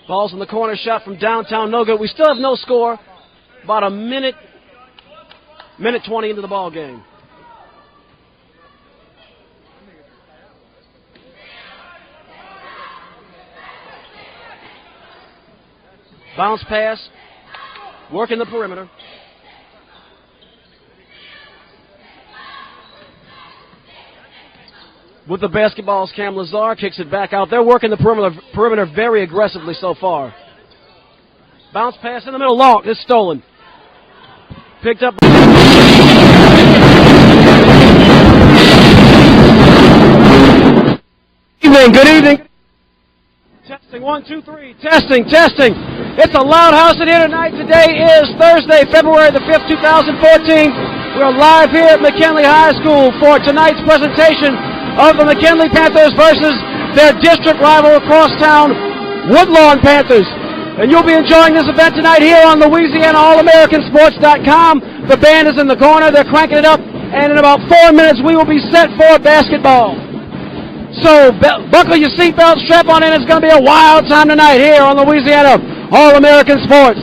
Ball's in the corner, shot from downtown, no good. We still have no score. About a minute 20 into the ball game. Bounce pass, working the perimeter. With the basketball, Cam Lazar kicks it back out. They're working the perimeter very aggressively so far. Bounce pass in the middle, long. It's stolen. Picked up. Good evening. Testing, 1, 2, 3. Testing. It's a loud house in here tonight. Today is Thursday, February the 5th, 2014. We're live here at McKinley High School for tonight's presentation of the McKinley Panthers versus their district rival across town, Woodlawn Panthers. And you'll be enjoying this event tonight here on LouisianaAllAmericanSports.com. The band is in the corner. They're cranking it up. And in about 4 minutes, we will be set for basketball. So buckle your seatbelts, strap on in. It's going to be a wild time tonight here on Louisiana All-American Sports.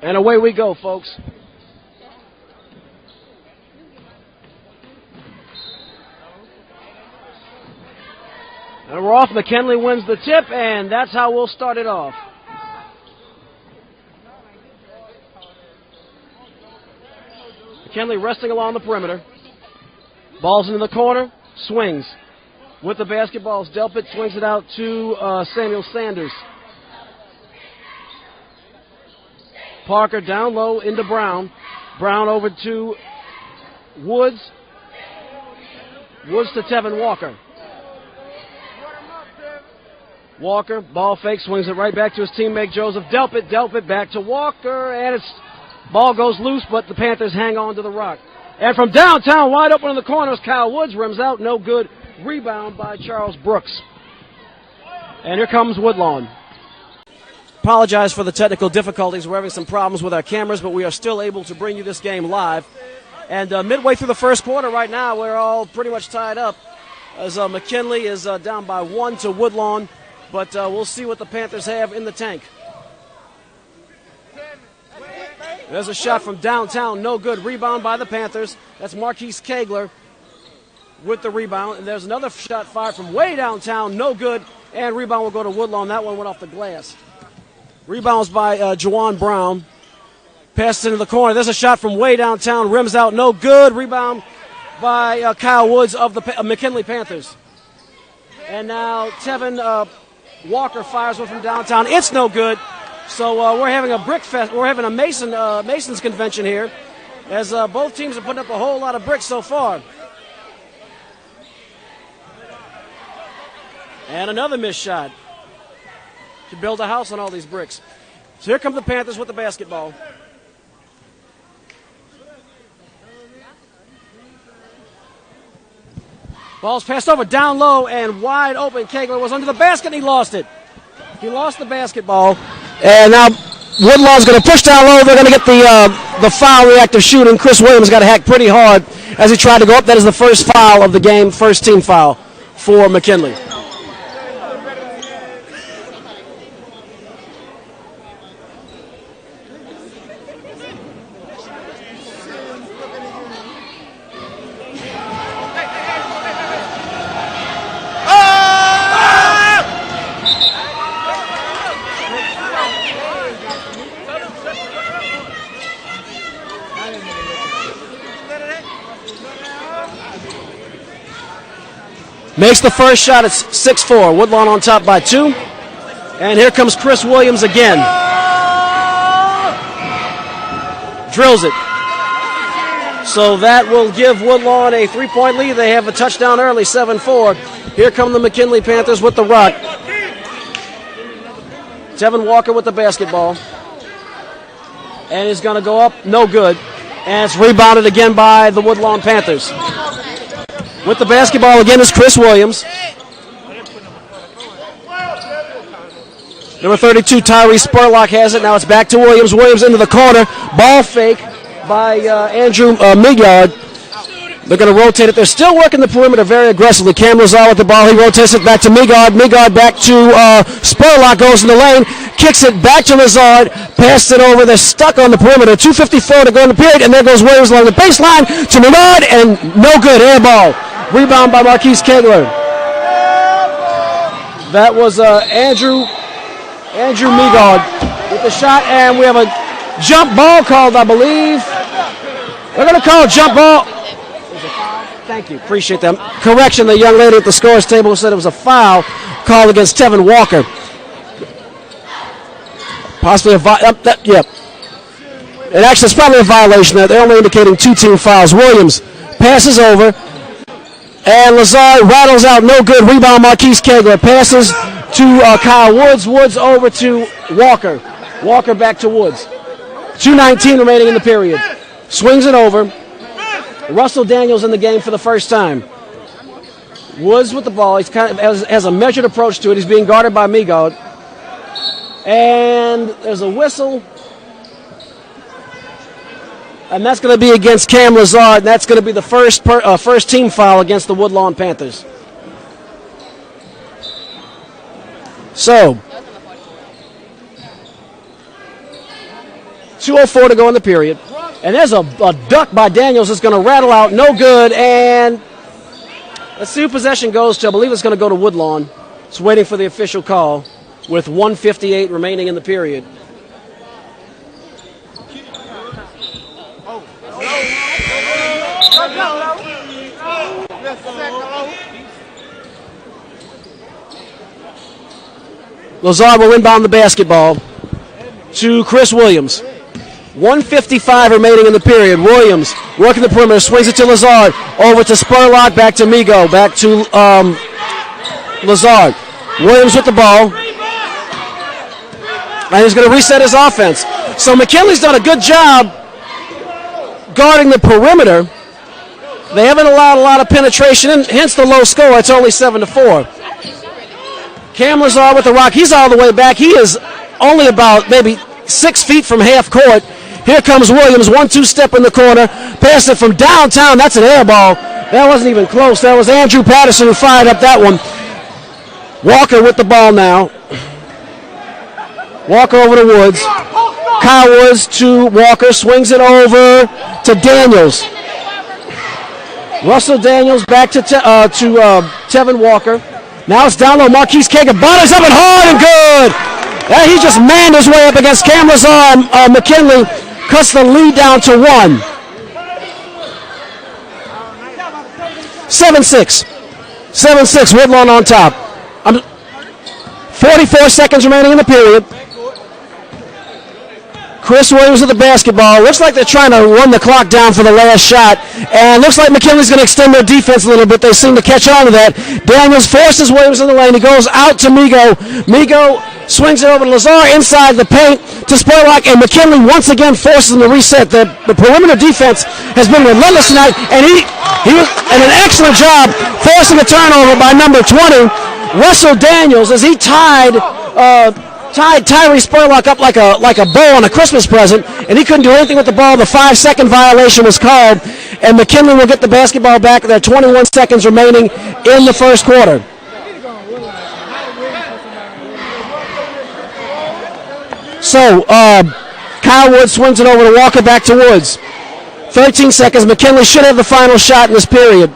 And away we go, folks. And we're off. McKinley wins the tip, and that's how we'll start it off. McKinley resting along the perimeter. Ball's into the corner. Swings. With the basketball, Delpit swings it out to Samuel Sanders. Parker down low into Brown. Brown over to Woods. Woods to Tevin Walker. Walker, ball fake, swings it right back to his teammate Joseph Delpit. Delpit back to Walker, and ball goes loose, but the Panthers hang on to the rock. And from downtown, wide open in the corners, Kyle Woods rims out, no good. Rebound by Charles Brooks. And here comes Woodlawn. Apologize for the technical difficulties. We're having some problems with our cameras, but we are still able to bring you this game live. And midway through the first quarter right now, we're all pretty much tied up as McKinley is down by 1 to Woodlawn. But we'll see what the Panthers have in the tank. There's a shot from downtown, no good. Rebound by the Panthers. That's Marquise Kegler with the rebound. And there's another shot fired from way downtown, no good. And rebound will go to Woodlawn. That one went off the glass. Rebounds by Juwan Brown. Passes into the corner. There's a shot from way downtown, rims out, no good. Rebound by Kyle Woods of the McKinley Panthers. And now Tevin Walker fires one from downtown. It's no good. So we're having a brick fest. We're having a Masons convention here, as both teams are putting up a whole lot of bricks so far. And another missed shot. To build a house on all these bricks. So here come the Panthers with the basketball. Ball's passed over down low and wide open. Kegler was under the basket and he lost it. He lost the basketball. And now Woodlawn's going to push down low. They're going to get the foul reactive shooting. Chris Williams got to hack pretty hard as he tried to go up. That is the first foul of the game, first team foul for McKinley. Makes the first shot. It's 6-4. Woodlawn on top by 2. And here comes Chris Williams again. Drills it. So that will give Woodlawn a 3-point lead. They have a touchdown early, 7-4. Here come the McKinley Panthers with the rock. Tevin Walker with the basketball. And he's going to go up. No good. And it's rebounded again by the Woodlawn Panthers. With the basketball again is Chris Williams. Number 32, Tyree Spurlock has it. Now it's back to Williams. Williams into the corner. Ball fake by Andrew Migard. They're going to rotate it. They're still working the perimeter very aggressively. Cam Lazar with the ball. He rotates it back to Migard. Migard back to Spurlock. Goes in the lane. Kicks it back to Lazard. Passed it over. They're stuck on the perimeter. 2:54 to go in the period. And there goes Williams along the baseline to Migard. And no good. Air ball. Rebound by Marquise Kegler. That was Andrew Migard with the shot. And we have a jump ball called, I believe. They're going to call a jump ball. Thank you. Appreciate that. Correction, the young lady at the scores table said it was a foul called against Tevin Walker. Possibly a yep. And actually, it's probably a violation. They're only indicating 2 team fouls. Williams passes over, and Lazard rattles out. No good. Rebound, Marquise Kegler. Passes to Kyle Woods. Woods over to Walker. Walker back to Woods. 2:19 remaining in the period. Swings it over. Russell Daniels in the game for the first time. Woods with the ball. He's kind of has a measured approach to it. He's being guarded by Migard. And there's a whistle. And that's going to be against Cam Lazard. And that's going to be the first team foul against the Woodlawn Panthers. So, 2:04 to go in the period. And there's a duck by Daniels that's going to rattle out. No good. And let's see who possession goes to. I believe it's going to go to Woodlawn. It's waiting for the official call with 1:58 remaining in the period. Lazard will inbound the basketball to Chris Williams. 1:55 remaining in the period. Williams working the perimeter, swings it to Lazard. Over to Spurlock, back to Migo, back to Lazard. Williams with the ball. And he's going to reset his offense. So McKinley's done a good job guarding the perimeter. They haven't allowed a lot of penetration, and hence the low score. It's only 7-4. Cam Lazard with the rock. He's all the way back. He is only about maybe 6 feet from half court. Here comes Williams. 1-2 step in the corner. Pass it from downtown. That's an air ball. That wasn't even close. That was Andrew Patterson who fired up that one. Walker with the ball now. Walker over to Woods. Kyle Woods to Walker. Swings it over to Daniels. Russell Daniels back to Tevin Walker. Now it's down low. Marquise Kagan bottoms up and hard and good. He just manned his way up against Cam Lazard. McKinley cuts the lead down to 1. 7-6. 7-6. Woodlawn on top. 44 seconds remaining in the period. Chris Williams with the basketball. Looks like they're trying to run the clock down for the last shot. And looks like McKinley's going to extend their defense a little bit. They seem to catch on to that. Daniels forces Williams in the lane. He goes out to Migo. Migo swings it over to Lazar inside the paint to Spurlock. And McKinley once again forces him to reset. The perimeter defense has been relentless tonight. And he was an excellent job forcing a turnover by number 20. Russell Daniels, as he tied Tyree Spurlock up like a bow on a Christmas present, and he couldn't do anything with the ball. The 5-second violation was called, and McKinley will get the basketball back. There are 21 seconds remaining in the first quarter. So, Kyle Woods swings it over to Walker, back to Woods. 13 seconds. McKinley should have the final shot in this period.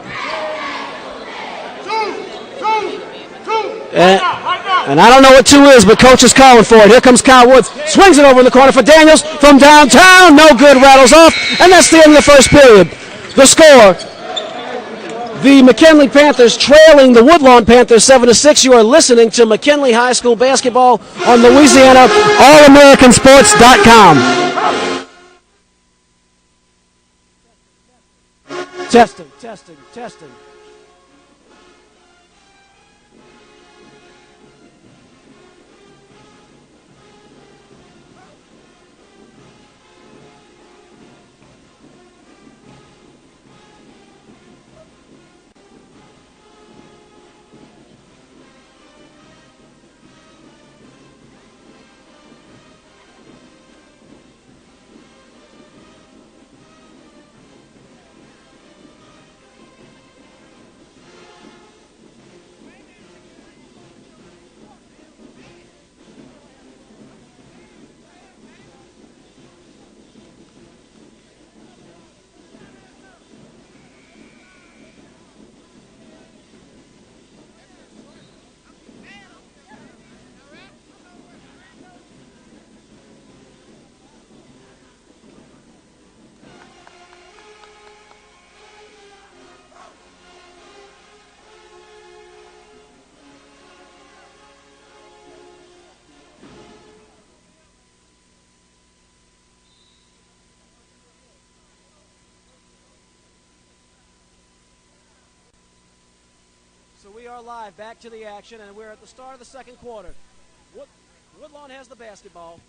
And I don't know what 2 is, but coach is calling for it. Here comes Kyle Woods. Swings it over in the corner for Daniels from downtown. No good, rattles off. And that's the end of the first period. The score, the McKinley Panthers trailing the Woodlawn Panthers 7-6. You are listening to McKinley High School basketball on Louisiana All-AmericanSports.com. Testing, testing, testing. So we are live, back to the action, and we're at the start of the second quarter. Woodlawn has the basketball.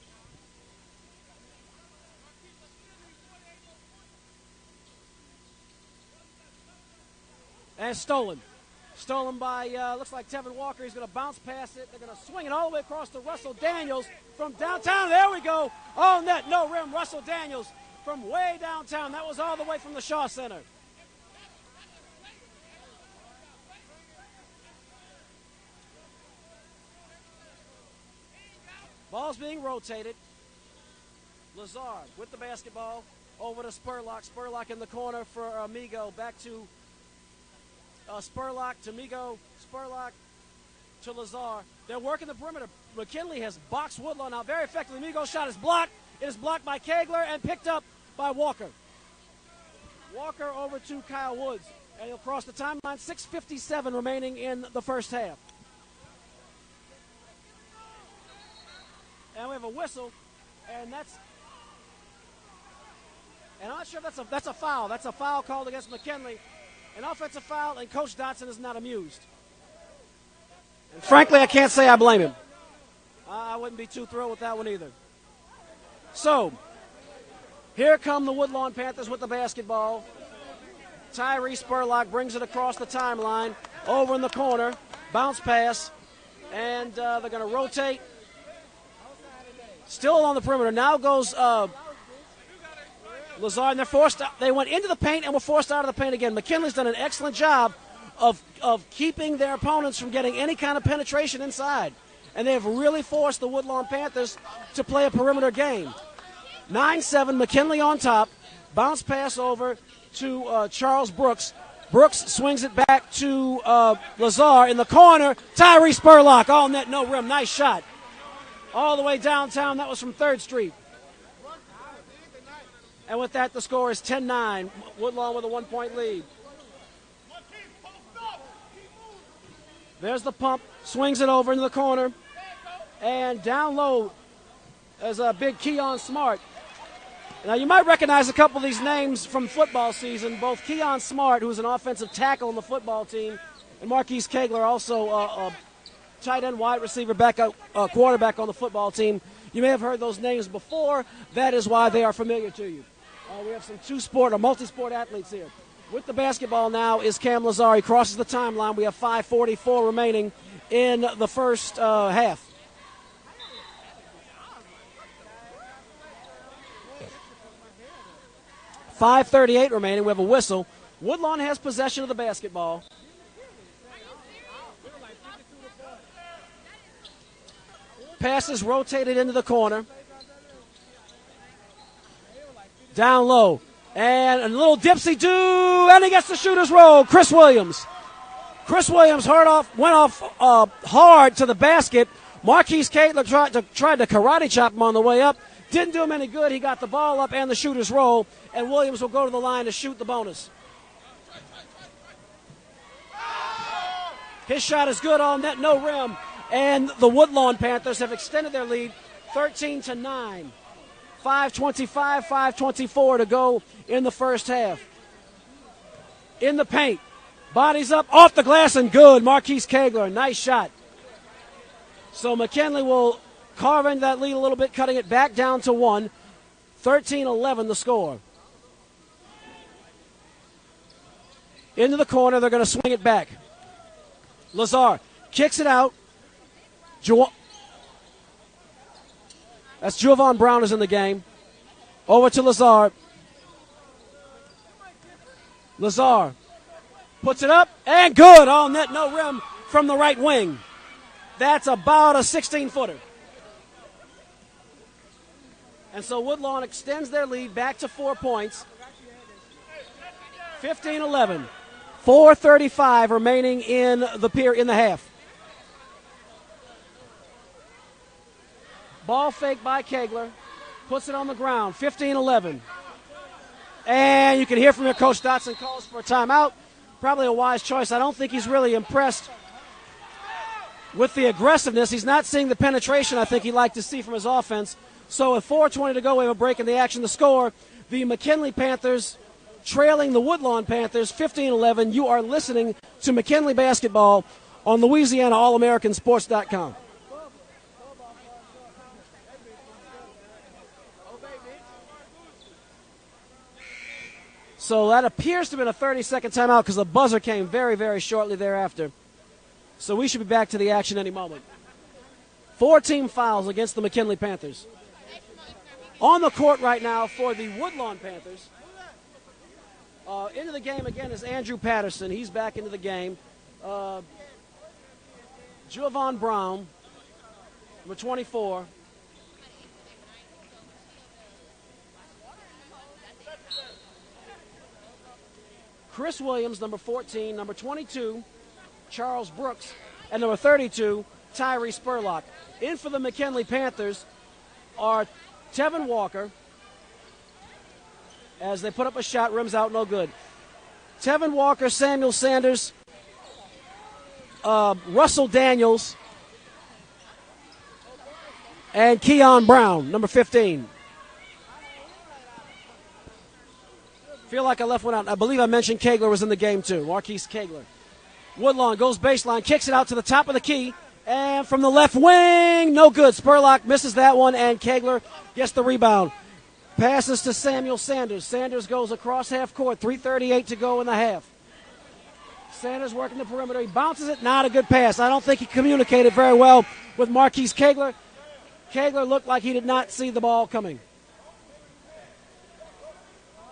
And stolen. Stolen by, looks like Tevin Walker. He's going to bounce past it. They're going to swing it all the way across to Russell Daniels from downtown. There we go. Oh, net, no rim. Russell Daniels from way downtown. That was all the way from the Shaw Center. Ball's being rotated. Lazar with the basketball over to Spurlock. Spurlock in the corner for Migo. Back to Spurlock to Migo. Spurlock to Lazar. They're working the perimeter. McKinley has boxed Woodlawn out very effectively. Migo's shot is blocked. It is blocked by Kegler and picked up by Walker. Walker over to Kyle Woods. And he'll cross the timeline. 6:57 remaining in the first half. And we have a whistle. And I'm not sure if that's a foul. That's a foul called against McKinley. An offensive foul, and Coach Dotson is not amused. And frankly, I can't say I blame him. I wouldn't be too thrilled with that one either. So, here come the Woodlawn Panthers with the basketball. Tyree Spurlock brings it across the timeline, over in the corner, bounce pass, and they're going to rotate. Still on the perimeter. Now goes Lazar, and they're forced out. They went into the paint and were forced out of the paint again. McKinley's done an excellent job of keeping their opponents from getting any kind of penetration inside. And they have really forced the Woodlawn Panthers to play a perimeter game. 9-7, McKinley on top. Bounce pass over to Charles Brooks. Brooks swings it back to Lazar in the corner. Tyree Spurlock, all net, no rim. Nice shot. All the way downtown. That was from 3rd Street. And with that, the score is 10-9. Woodlawn with a 1-point lead. There's the pump. Swings it over into the corner. And down low is a big Keon Smart. Now, you might recognize a couple of these names from football season. Both Keon Smart, who's an offensive tackle on the football team, and Marquise Kegler, also a tight end wide receiver, quarterback on the football team. You may have heard those names before. That is why they are familiar to you. We have some two-sport or multi-sport athletes here. With the basketball now is Cam Lazar. He crosses the timeline. We have 5:44 remaining in the first half. .538 remaining. We have a whistle. Woodlawn has possession of the basketball. Passes rotated into the corner. Down low. And a little dipsy-do, and he gets the shooter's roll. Chris Williams. Chris Williams went off hard to the basket. Marquise Kegler tried to karate chop him on the way up. Didn't do him any good. He got the ball up and the shooter's roll, and Williams will go to the line to shoot the bonus. His shot is good, all net, no rim. And the Woodlawn Panthers have extended their lead 13-9. 5:25, 5:24 to go in the first half. In the paint. Bodies up, off the glass, and good. Marquise Kegler, nice shot. So McKinley will carve into that lead a little bit, cutting it back down to 1. 13-11 the score. Into the corner, they're going to swing it back. Lazar kicks it out. That's Jovan Brown is in the game. Over to Lazar. Lazar puts it up, and good. All net, no rim from the right wing. That's about a 16-footer. And so Woodlawn extends their lead back to 4 points. 15-11. 4:35 remaining in the half. Ball fake by Kegler. Puts it on the ground. 15-11. And you can hear from your Coach Dotson calls for a timeout. Probably a wise choice. I don't think he's really impressed with the aggressiveness. He's not seeing the penetration I think he'd like to see from his offense. So with 4:20 to go, we have a break in the action. The score, the McKinley Panthers trailing the Woodlawn Panthers 15-11. You are listening to McKinley Basketball on Louisiana All-American-Sports.com. So that appears to have been a 30-second timeout because the buzzer came very, very shortly thereafter. So we should be back to the action any moment. 4 team fouls against the McKinley Panthers. On the court right now for the Woodlawn Panthers. Into the game again is Andrew Patterson. He's back into the game. Jovan Brown, number 24. Chris Williams, number 14, number 22, Charles Brooks, and number 32, Tyree Spurlock. In for the McKinley Panthers are Tevin Walker, as they put up a shot, rims out, no good. Tevin Walker, Samuel Sanders, Russell Daniels, and Keon Brown, number 15. Feel like I left one out. I believe I mentioned Kegler was in the game too, Marquise Kegler. Woodlawn goes baseline, kicks it out to the top of the key, and from the left wing, no good. Spurlock misses that one, and Kegler gets the rebound. Passes to Samuel Sanders. Sanders goes across half court, 3:38 to go in the half. Sanders working the perimeter. He bounces it, not a good pass. I don't think he communicated very well with Marquise Kegler. Kegler looked like he did not see the ball coming.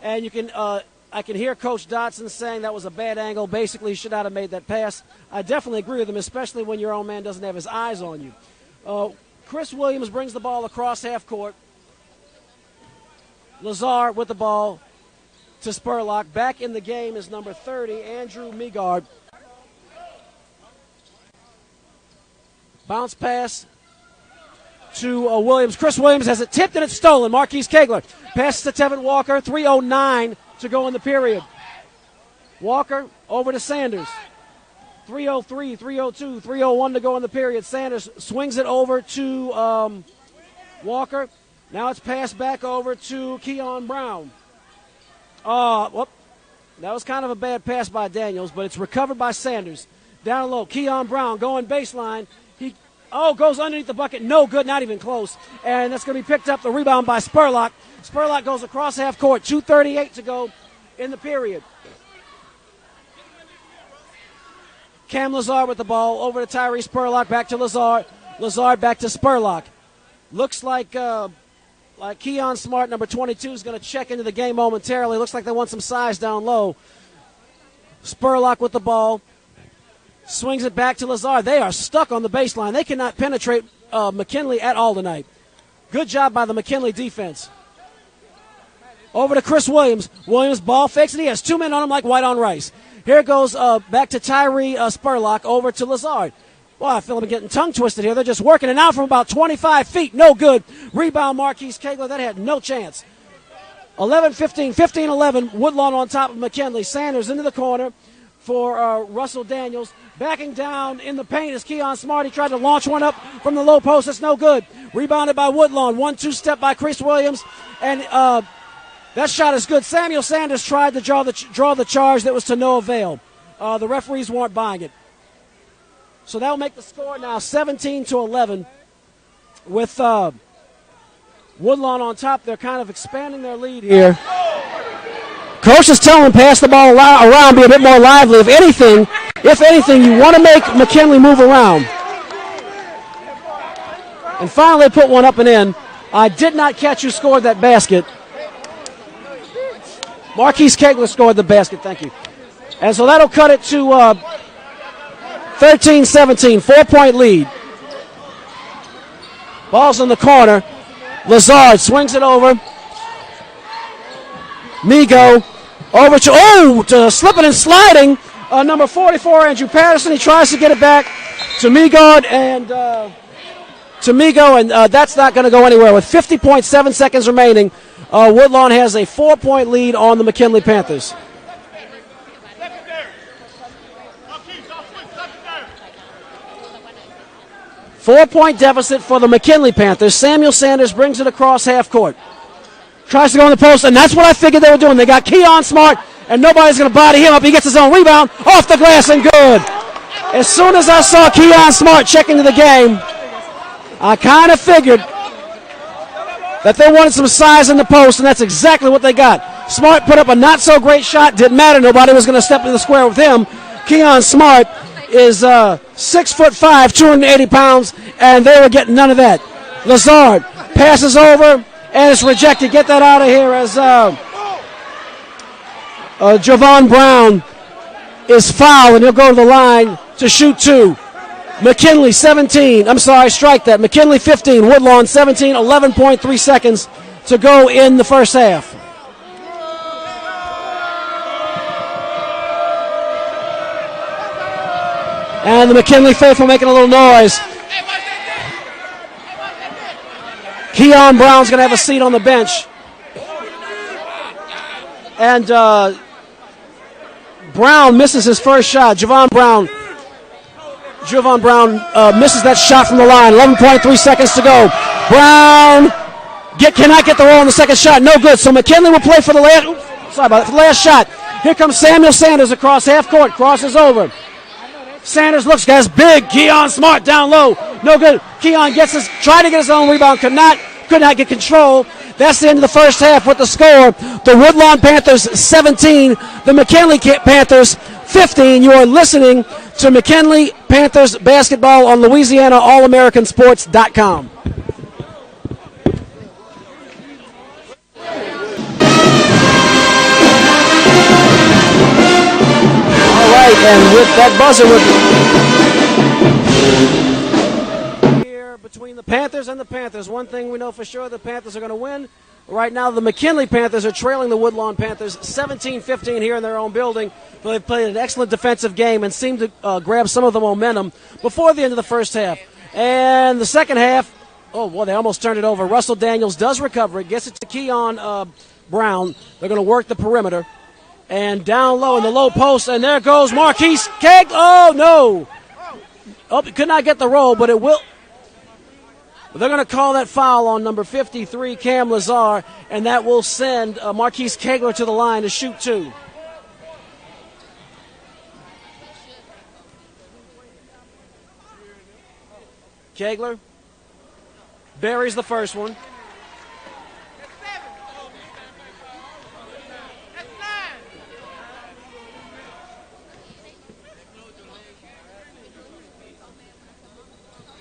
And you can, I can hear Coach Dotson saying that was a bad angle. Basically, he should not have made that pass. I definitely agree with him, especially when your own man doesn't have his eyes on you. Chris Williams brings the ball across half court. Lazar with the ball to Spurlock. Back in the game is number 30, Andrew Megard. Bounce pass to Williams. Chris Williams has it tipped and it's stolen. Marquise Kegler passes to Tevin Walker. 3:09 to go in the period. Walker over to Sanders. 3:03, 3:02, 3:01 to go in the period. Sanders swings it over to Walker. Now it's passed back over to Keon Brown. Whoop. That was kind of a bad pass by Daniels, but it's recovered by Sanders. Down low, Keon Brown going baseline. He goes underneath the bucket. No good, not even close. And that's going to be picked up, the rebound by Spurlock. Spurlock goes across half court. 2:38 to go in the period. Cam Lazar with the ball. Over to Tyree Spurlock. Back to Lazar. Lazar back to Spurlock. Looks like Keon Smart, number 22, is going to check into the game momentarily. Looks like they want some size down low. Spurlock with the ball. Swings it back to Lazar. They are stuck on the baseline. They cannot penetrate McKinley at all tonight. Good job by the McKinley defense. Over to Chris Williams. Williams ball fakes, and he has 2 men on him like white on rice. Here goes back to Tyree Spurlock over to Lazard. Well, I feel I'm getting tongue twisted here. They're just working it out from about 25 feet. No good. Rebound Marquise Kegler. That had no chance. 11-15, 15-11. Woodlawn on top of McKinley. Sanders into the corner for Russell Daniels. Backing down in the paint is Keon Smart. He tried to launch one up from the low post. That's no good. Rebounded by Woodlawn. 1-2 step by Chris Williams. And that shot is good. Samuel Sanders tried to draw the charge. That was to no avail. The referees weren't buying it. So that will make the score now 17-11 with Woodlawn on top. They're kind of expanding their lead here. Coach is telling them pass the ball around, be a bit more lively. If anything, you want to make McKinley move around. And finally put one up and in. I did not catch who scored that basket. Marquise Kegler scored the basket, thank you. And so that'll cut it to 13-17, 4-point lead. Ball's in the corner. Lazard swings it over. Migo over to slipping and sliding. Number 44, Andrew Patterson. He tries to get it back to Migo, and that's not going to go anywhere. With 50.7 seconds remaining, Woodlawn has a 4-point lead on the McKinley Panthers. Four-point deficit for the McKinley Panthers. Samuel Sanders brings it across half court. Tries to go in the post, and that's what I figured they were doing. They got Keon Smart, and nobody's going to body him up. He gets his own rebound, off the glass, and good. As soon as I saw Keon Smart check into the game, I kind of figured that they wanted some size in the post, and that's exactly what they got. Smart put up a not-so-great shot. Didn't matter. Nobody was going to step into the square with him. Keon Smart is 6'5", 280 pounds, and they were getting none of that. Lazard passes over, and it's rejected. Get that out of here as Javon Brown is fouled, and he'll go to the line to shoot two. McKinley 17. I'm sorry, strike that. McKinley 15. Woodlawn 17. 11.3 seconds to go in the first half. And the McKinley faithful making a little noise. Keon Brown's going to have a seat on the bench. And Brown misses his first shot. Javon Brown misses that shot from the line. 11.3 seconds to go. Brown cannot get the roll on the second shot. No good. So McKinley will play for the last shot. Here comes Samuel Sanders across half court. Crosses over. Sanders looks, guys, big. Keon Smart down low. No good. Keon tried to get his own rebound. Could not get control. That's the end of the first half with the score. The Woodlawn Panthers 17, the McKinley Panthers 15. You are listening to McKinley Panthers basketball on LouisianaAllAmericanSports.com. All right, and with that buzzer, here between the Panthers and the Panthers, one thing we know for sure, the Panthers are going to win. Right now, the McKinley Panthers are trailing the Woodlawn Panthers 17-15 here in their own building. But they've played an excellent defensive game and seemed to grab some of the momentum before the end of the first half. And the second half, they almost turned it over. Russell Daniels does recover it, gets it to Keon Brown. They're going to work the perimeter. And down low in the low post, and there goes Marquise Kegler. Oh, no. He could not get the roll, but it will. They're going to call that foul on number 53, Cam Lazar, and that will send Marquise Kegler to the line to shoot two. Kegler buries the first one.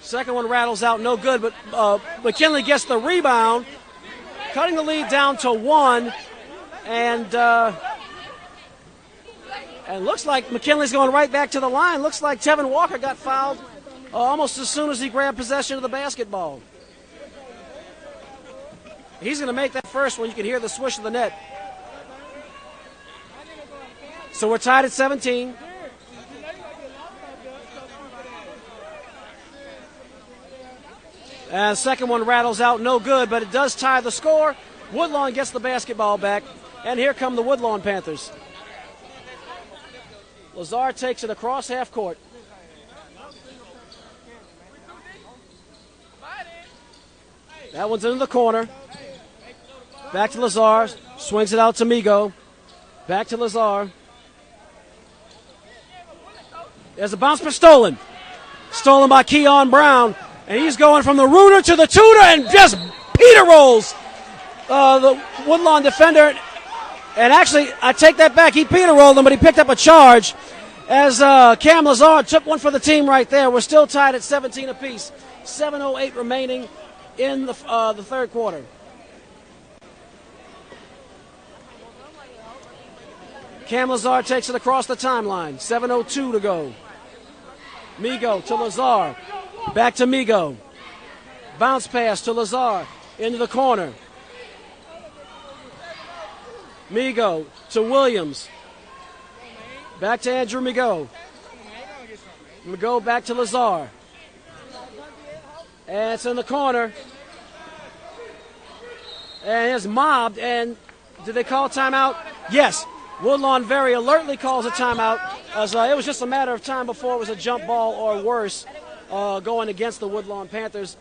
Second one rattles out, no good, but McKinley gets the rebound, cutting the lead down to one, and looks like McKinley's going right back to the line. Looks like Tevin Walker got fouled almost as soon as he grabbed possession of the basketball. He's going to make that first one. You can hear the swish of the net. So we're tied at 17. And the second one rattles out, no good, but it does tie the score. Woodlawn gets the basketball back, and here come the Woodlawn Panthers. Lazar takes it across half court. That one's into the corner. Back to Lazar, swings it out to Migo. Back to Lazar. There's a bounce, but stolen. Stolen by Keon Brown. And he's going from the rooter to the tutor and just Peter rolls the Woodlawn defender. And actually, I take that back. He Peter rolled him, but he picked up a charge as Cam Lazar took one for the team right there. We're still tied at 17 apiece. 7:08 remaining in the third quarter. Cam Lazar takes it across the timeline. 7:02 to go. Migo to Lazar. Back to Migo. Bounce pass to Lazar. Into the corner. Migo to Williams. Back to Andrew Migo. Migo back to Lazar. And it's in the corner. And it's mobbed. And did they call timeout? Yes. Woodlawn very alertly calls a timeout. As it was just a matter of time before it was a jump ball or worse. Going against the Woodlawn Panthers.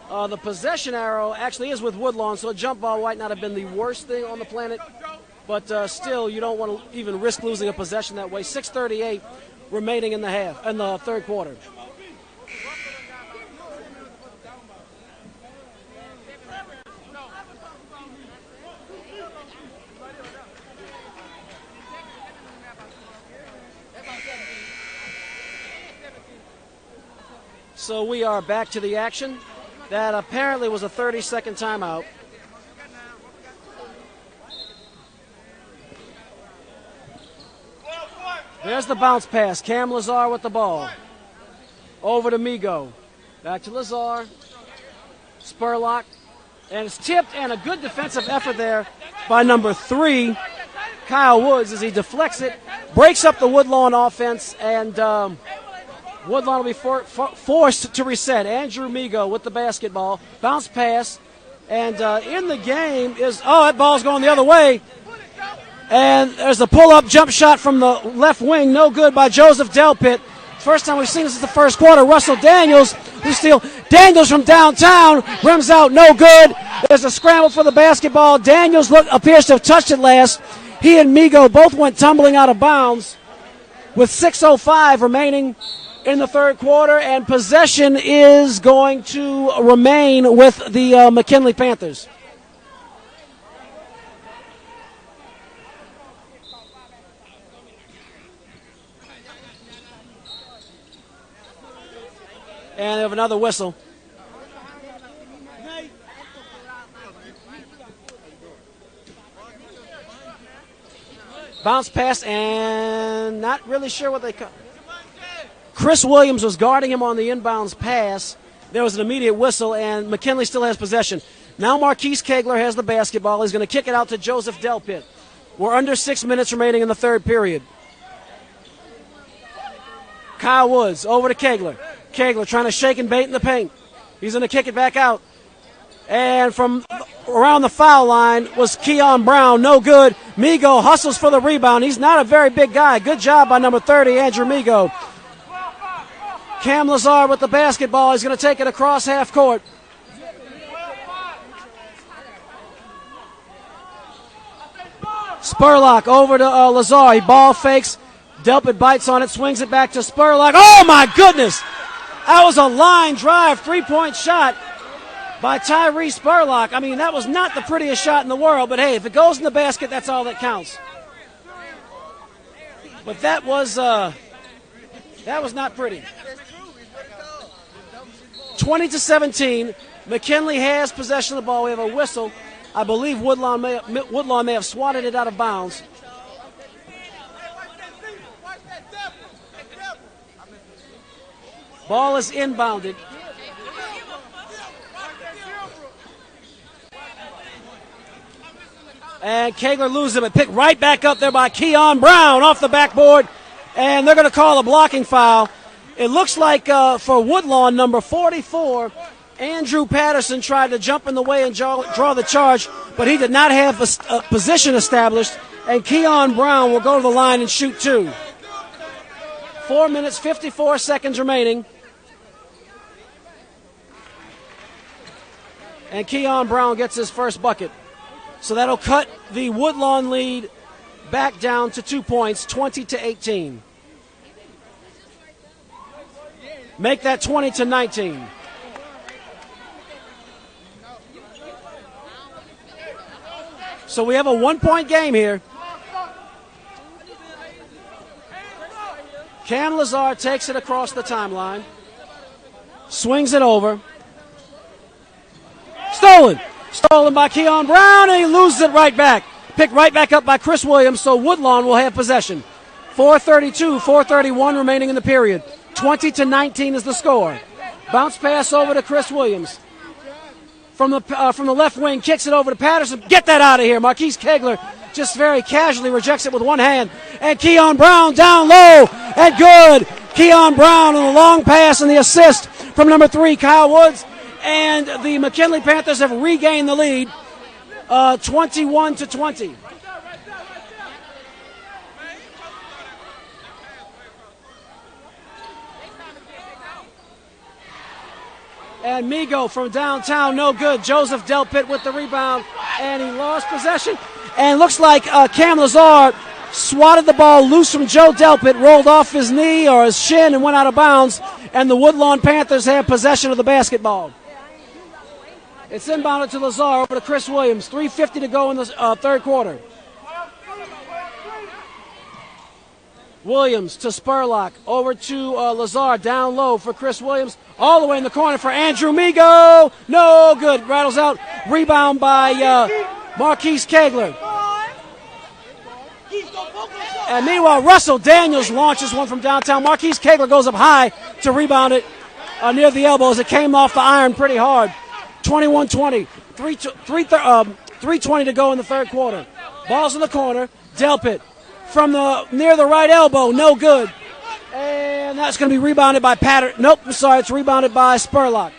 The possession arrow actually is with Woodlawn, so a jump ball might not have been the worst thing on the planet. But still, you don't want to even risk losing a possession that way. 6:38 remaining in the third quarter. So we are back to the action. That apparently was a 30-second timeout. There's the bounce pass. Cam Lazar with the ball. Over to Migo. Back to Lazar. Spurlock. And it's tipped, and a good defensive effort there by number 3, Kyle Woods, as he deflects it breaks up the Woodlawn offense, and Woodlawn will be forced to reset. Andrew Migo with the basketball. Bounce pass. And in the game is, that ball's going the other way. And there's a pull-up jump shot from the left wing. No good by Joseph Delpit. First time we've seen this is the first quarter. Russell Daniels, who steal. Daniels from downtown, rims out, no good. There's a scramble for the basketball. Daniels appears to have touched it last. He and Migo both went tumbling out of bounds with 6:05 remaining in the third quarter, and possession is going to remain with the McKinley Panthers. And they have another whistle. Bounce pass, and not really sure what they call. Chris Williams was guarding him on the inbounds pass. There was an immediate whistle, and McKinley still has possession. Now Marquise Kegler has the basketball. He's going to kick it out to Joseph Delpit. We're under 6 minutes remaining in the third period. Kyle Woods over to Kegler. Kegler trying to shake and bait in the paint. He's going to kick it back out. And from around the foul line was Keon Brown. No good. Migo hustles for the rebound. He's not a very big guy. Good job by number 30, Andrew Migo. Cam Lazar with the basketball. He's going to take it across half court. Spurlock over to Lazar. He ball fakes. Delpit bites on it, swings it back to Spurlock. Oh, my goodness! That was a line drive, three-point shot by Tyree Spurlock. I mean, that was not the prettiest shot in the world, but hey, if it goes in the basket, that's all that counts. But that was not pretty. 20-17. McKinley has possession of the ball. We have a whistle. I believe Woodlawn may have swatted it out of bounds. Ball is inbounded. And Kegler loses it, but picked right back up there by Keon Brown off the backboard. And they're going to call a blocking foul. It looks like for Woodlawn, number 44, Andrew Patterson tried to jump in the way and draw the charge, but he did not have a position established. And Keon Brown will go to the line and shoot two. 4 minutes, 54 seconds remaining. And Keon Brown gets his first bucket. So that'll cut the Woodlawn lead back down to 2 points, 20-18. Make that 20-19. So we have a 1 point game here. Cam Lazar takes it across the timeline. Swings it over. Stolen by Keon Brown, and he loses it right back. Picked right back up by Chris Williams, so Woodlawn will have possession. 4:31 remaining in the period. 20-19 is the score. Bounce pass over to Chris Williams. From the left wing, kicks it over to Patterson. Get that out of here. Marquise Kegler just very casually rejects it with one hand. And Keon Brown down low and good. Keon Brown on the long pass and the assist from number 3, Kyle Woods. And the McKinley Panthers have regained the lead, 21-20. And Migo from downtown, no good. Joseph Delpit with the rebound, and he lost possession. And looks like Cam Lazar swatted the ball loose from Joe Delpit, rolled off his knee or his shin and went out of bounds. And the Woodlawn Panthers have possession of the basketball. It's inbounded to Lazar over to Chris Williams. 3:50 to go in the third quarter. Williams to Spurlock. Over to Lazar. Down low for Chris Williams. All the way in the corner for Andrew Migo. No good. Rattles out. Rebound by Marquise Kegler. And meanwhile, Russell Daniels launches one from downtown. Marquise Kegler goes up high to rebound it near the elbows. It came off the iron pretty hard. 21-20. 3:20 to go in the third quarter. Ball's in the corner. Delpit from the near the right elbow, no good. And that's going to be rebounded by Patter. Nope, I'm sorry, it's rebounded by Spurlock.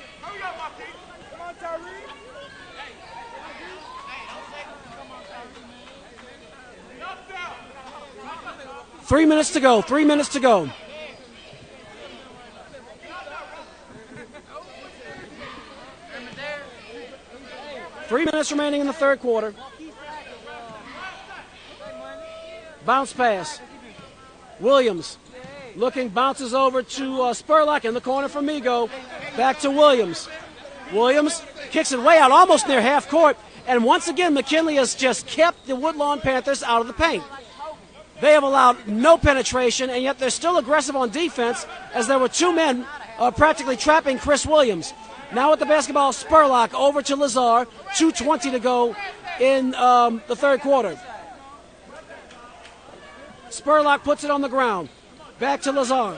Three minutes to go. 3 minutes remaining in the third quarter. Bounce pass. Williams looking, bounces over to Spurlock in the corner for Migo. Back to Williams. Williams kicks it way out, almost near half court. And once again, McKinley has just kept the Woodlawn Panthers out of the paint. They have allowed no penetration, and yet they're still aggressive on defense, as there were two men practically trapping Chris Williams. Now with the basketball, Spurlock over to Lazar. 2:20 to go in the third quarter. Spurlock puts it on the ground. Back to Lazar.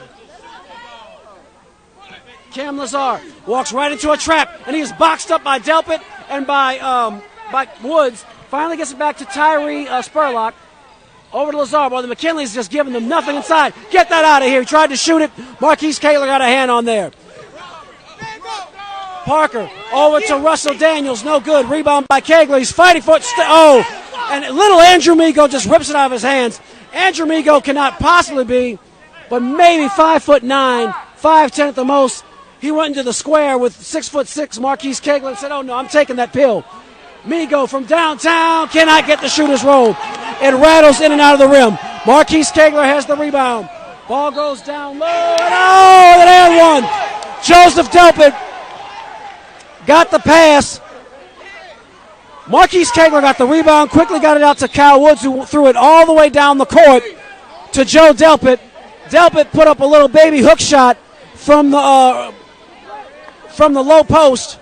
Cam Lazar walks right into a trap, and he is boxed up by Delpit and by Woods. Finally gets it back to Tyree Spurlock. Over to Lazar. Boy, the McKinley's just giving them nothing inside. Get that out of here. He tried to shoot it. Marquise Kaler got a hand on there. Parker over to Russell Daniels. No good. Rebound by Kegler. He's fighting for it. And little Andrew Migo just rips it out of his hands. Andrew Migo cannot possibly be but maybe 5'9", 5'10" at the most. He went into the square with 6'6" Marquise Kegler and said, "Oh no, I'm taking that pill." Migo from downtown cannot get the shooter's roll. It rattles in and out of the rim. Marquise Kegler has the rebound. Ball goes down low. And the and one. Joseph Delpit got the pass. Marquise Kegler got the rebound, quickly got it out to Kyle Woods, who threw it all the way down the court to Joe Delpit. Delpit put up a little baby hook shot from the low post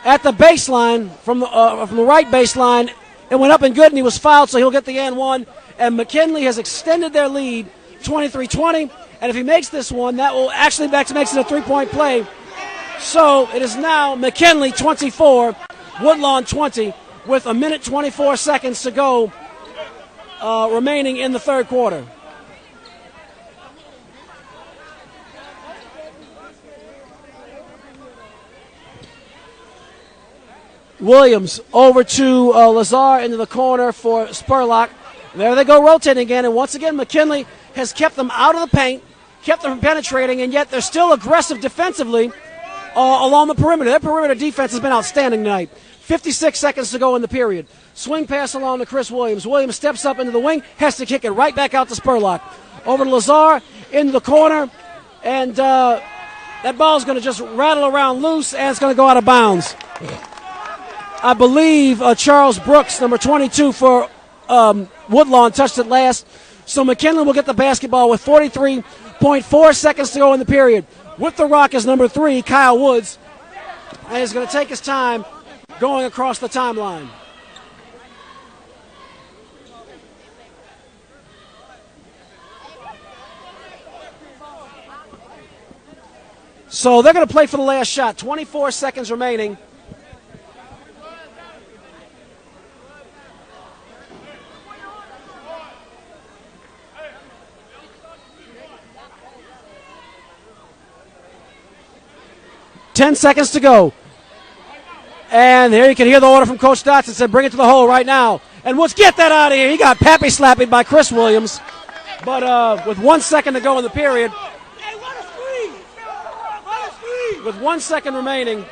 at the baseline, from the right baseline. It went up and good, and he was fouled, so he'll get the and one. And McKinley has extended their lead 23-20. And if he makes this one, that will actually makes it a three-point play. So it is now McKinley 24, Woodlawn 20, with a minute 24 seconds to go remaining in the third quarter. Williams over to Lazar into the corner for Spurlock. There they go rotating again, and once again McKinley has kept them out of the paint, kept them from penetrating, and yet they're still aggressive defensively along the perimeter. Their perimeter defense has been outstanding tonight. 56 seconds to go in the period. Swing pass along to Chris Williams. Williams steps up into the wing, has to kick it right back out to Spurlock. Over to Lazar into the corner, and that ball's going to just rattle around loose, and it's going to go out of bounds. I believe Charles Brooks, number 22 for Woodlawn, touched it last. So McKinley will get the basketball with 43.4 seconds to go in the period. With the rock is number 3, Kyle Woods. And he's going to take his time going across the timeline. So they're going to play for the last shot. 24 seconds remaining. Ten seconds to go. And there you can hear the order from Coach Dotson. Said, bring it to the hole right now. And Woods, get that out of here. He got pappy slapped by Chris Williams. But with 1 second to go in the period, with 1 second remaining,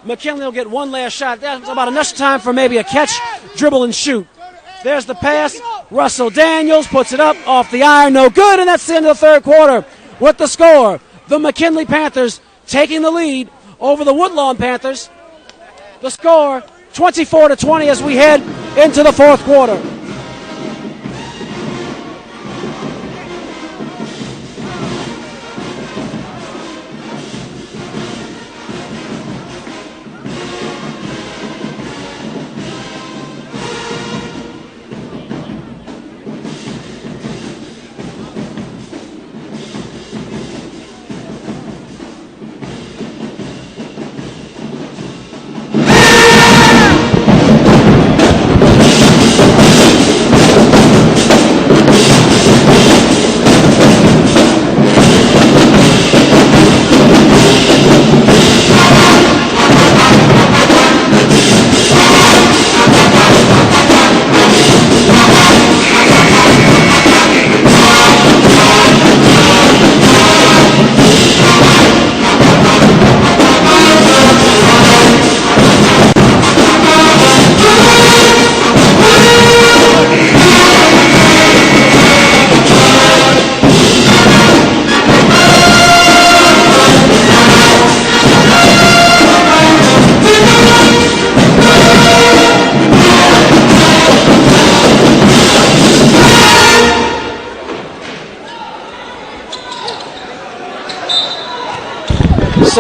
McKinley will get one last shot. That's about enough time for maybe a catch, dribble, and shoot. There's the pass. Russell Daniels puts it up off the iron. No good, and that's the end of the third quarter. With the score, the McKinley Panthers taking the lead over the Woodlawn Panthers. The score, 24-20 as we head into the fourth quarter.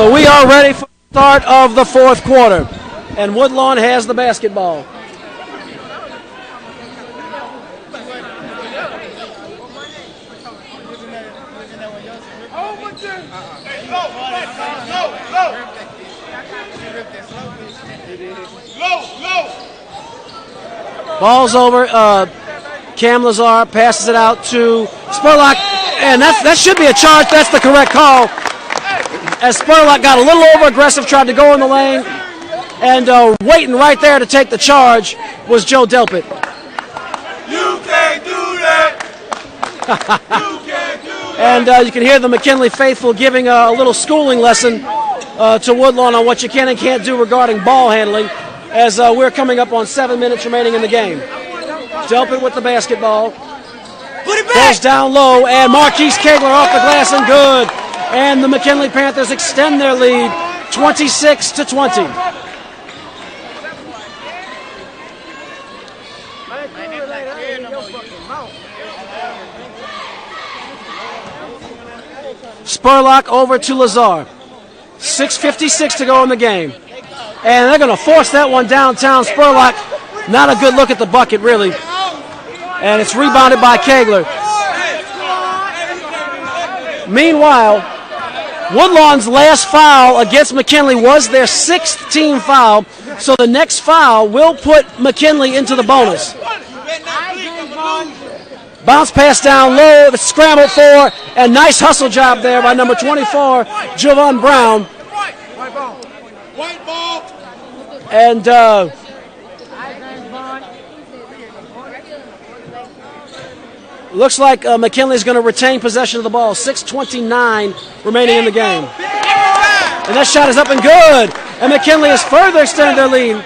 So we are ready for the start of the fourth quarter. And Woodlawn has the basketball. Ball's over. Cam Lazar passes it out to Spurlock, and that should be a charge. That's the correct call. As Spurlock got a little over-aggressive, tried to go in the lane, and waiting right there to take the charge was Joe Delpit. You can't do that. You can't do that. And you can hear the McKinley faithful giving a little schooling lesson to Woodlawn on what you can and can't do regarding ball handling, as we're coming up on 7 minutes remaining in the game. Delpit with the basketball. Put it back. Goes down low, and Marquise Kegler off the glass and good. And the McKinley Panthers extend their lead 26-20. Spurlock over to Lazar. 6:56 to go in the game. And they're going to force that one downtown. Spurlock, not a good look at the bucket, really. And it's rebounded by Kegler. Meanwhile, Woodlawn's last foul against McKinley was their 6th team foul, so the next foul will put McKinley into the bonus. Bounce pass down low, it's scrambled for, and nice hustle job there by number 24, Javon Brown. White ball. And looks like McKinley's going to retain possession of the ball. 6:29 remaining in the game. And that shot is up and good. And McKinley has further extended their lead.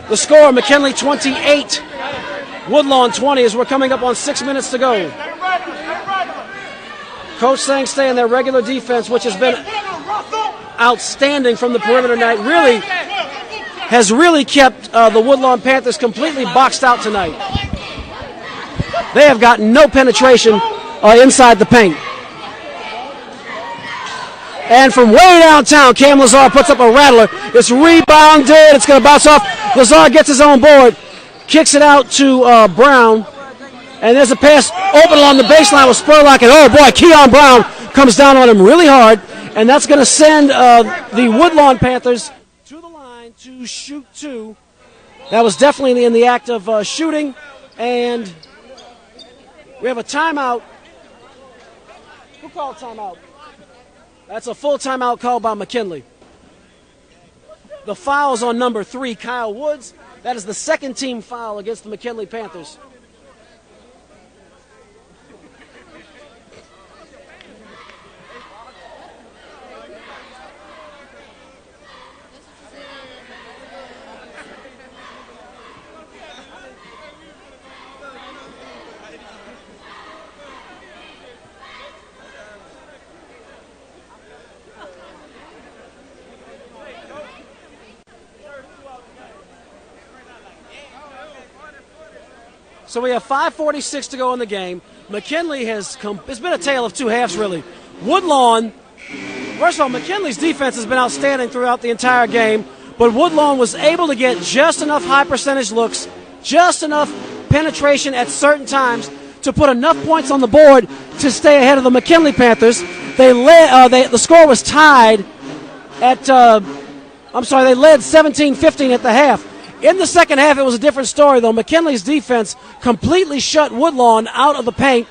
The score, McKinley 28, Woodlawn 20, as we're coming up on 6 minutes to go. Coach saying stay in their regular defense, which has been outstanding from the perimeter tonight. Has really kept the Woodlawn Panthers completely boxed out tonight. They have gotten no penetration inside the paint. And from way downtown, Cam Lazar puts up a rattler. It's rebounded. It's going to bounce off. Lazar gets his own board. Kicks it out to Brown. And there's a pass open along the baseline with Spurlock. And oh boy, Keon Brown comes down on him really hard. And that's going to send the Woodlawn Panthers to the line to shoot two. That was definitely in the act of shooting. And we have a timeout. Who called timeout? That's a full timeout called by McKinley. The foul's on number 3, Kyle Woods. That is the second team foul against the McKinley Panthers. So we have 5:46 to go in the game. McKinley it's been a tale of two halves, really. Woodlawn, first of all, McKinley's defense has been outstanding throughout the entire game, but Woodlawn was able to get just enough high percentage looks, just enough penetration at certain times to put enough points on the board to stay ahead of the McKinley Panthers. The score was tied at, they led 17-15 at the half. In the second half, it was a different story, though. McKinley's defense completely shut Woodlawn out of the paint.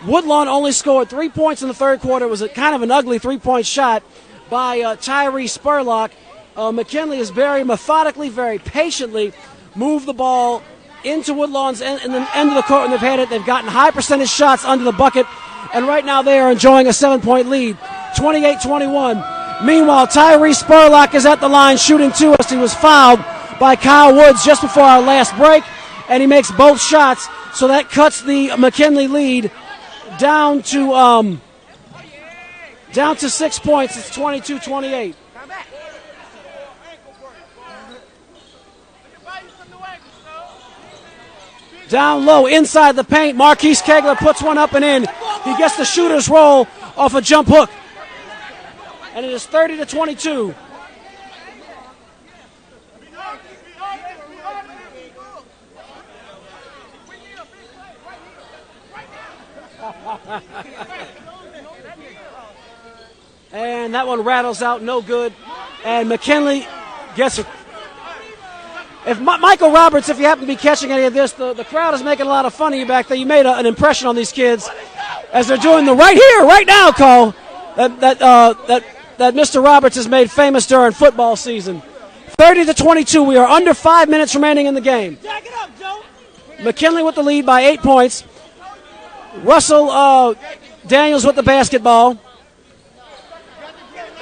Woodlawn only scored 3 points in the third quarter. It was kind of an ugly three-point shot by Tyree Spurlock. McKinley has very methodically, very patiently moved the ball into Woodlawn's end of the court, and they've had it. They've gotten high percentage shots under the bucket, and right now they are enjoying a 7-point lead, 28-21. Meanwhile, Tyree Spurlock is at the line shooting two as he was fouled by Kyle Woods just before our last break, and he makes both shots, so that cuts the McKinley lead down to 6 points. It's 22-28. Down low, inside the paint, Marquise Kegler puts one up and in. He gets the shooter's roll off a jump hook. and it is 30-22. And that one rattles out, no good. And McKinley gets it. If Michael Roberts, if you happen to be catching any of this, the crowd is making a lot of fun of you back there. You made an impression on these kids as they're doing the right here, right now call that Mr. Roberts has made famous during football season. 30-22. We are under 5 minutes remaining in the game. McKinley with the lead by 8 points. Russell Daniels with the basketball.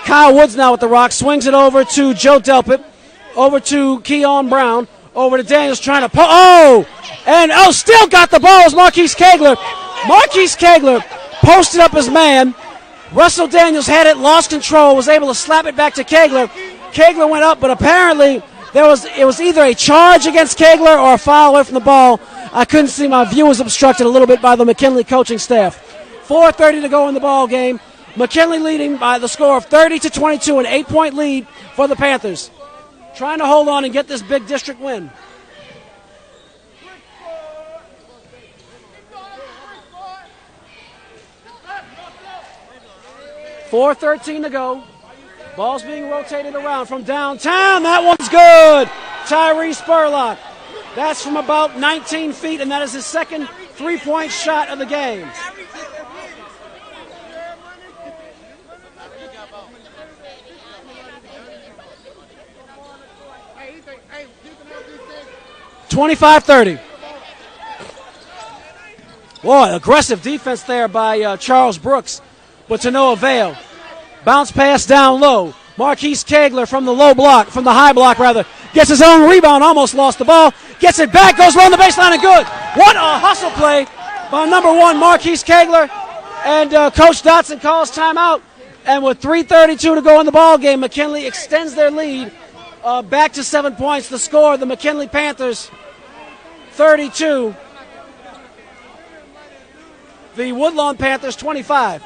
Kyle Woods now with the rock. Swings it over to Joe Delpit. Over to Keon Brown. Over to Daniels trying to still got the ball is Marquise Kegler. Marquise Kegler posted up his man. Russell Daniels had it, lost control, was able to slap it back to Kegler. Kegler went up, but apparently it was either a charge against Kegler or a foul away from the ball. I couldn't see. My view was obstructed a little bit by the McKinley coaching staff. 4:30 to go in the ball game. McKinley leading by the score of 30-22, an 8-point lead for the Panthers. Trying to hold on and get this big district win. .4:13 to go. Ball's being rotated around from downtown. That one's good. Tyree Spurlock. That's from about 19 feet, and that is his second three-point shot of the game. .25-30. Boy, aggressive defense there by Charles Brooks, but to no avail. Bounce pass down low. Marquise Kegler from the high block, gets his own rebound, almost lost the ball, gets it back, goes along the baseline and good. What a hustle play by number 1, Marquise Kegler. And Coach Dotson calls timeout. And with 3:32 to go in the ball game, McKinley extends their lead back to 7 points. The score, the McKinley Panthers 32. The Woodlawn Panthers 25.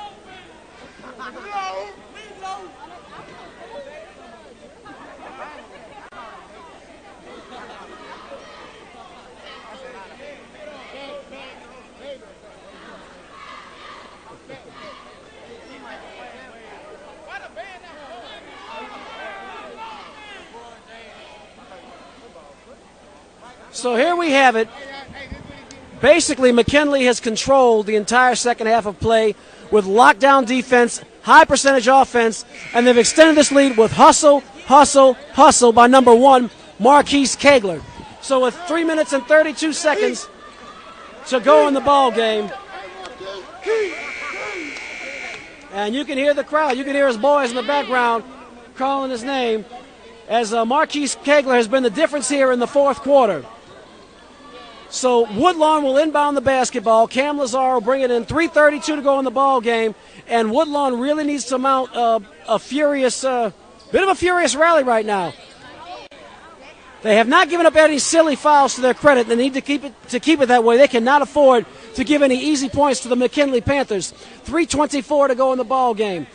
So here we have it. Basically, McKinley has controlled the entire second half of play with lockdown defense, high percentage offense, and they've extended this lead with hustle by number 1, Marquise Kegler. So with 3 minutes and 32 seconds to go in the ball game, and you can hear the crowd, you can hear his boys in the background calling his name, as Marquise Kegler has been the difference here in the fourth quarter. So Woodlawn will inbound the basketball. Cam Lazar will bring it in. 3:32 to go in the ball game, and Woodlawn really needs to mount a bit of a furious rally right now. They have not given up any silly fouls to their credit. They need to keep it that way. They cannot afford to give any easy points to the McKinley Panthers. 3:24 to go in the ball game.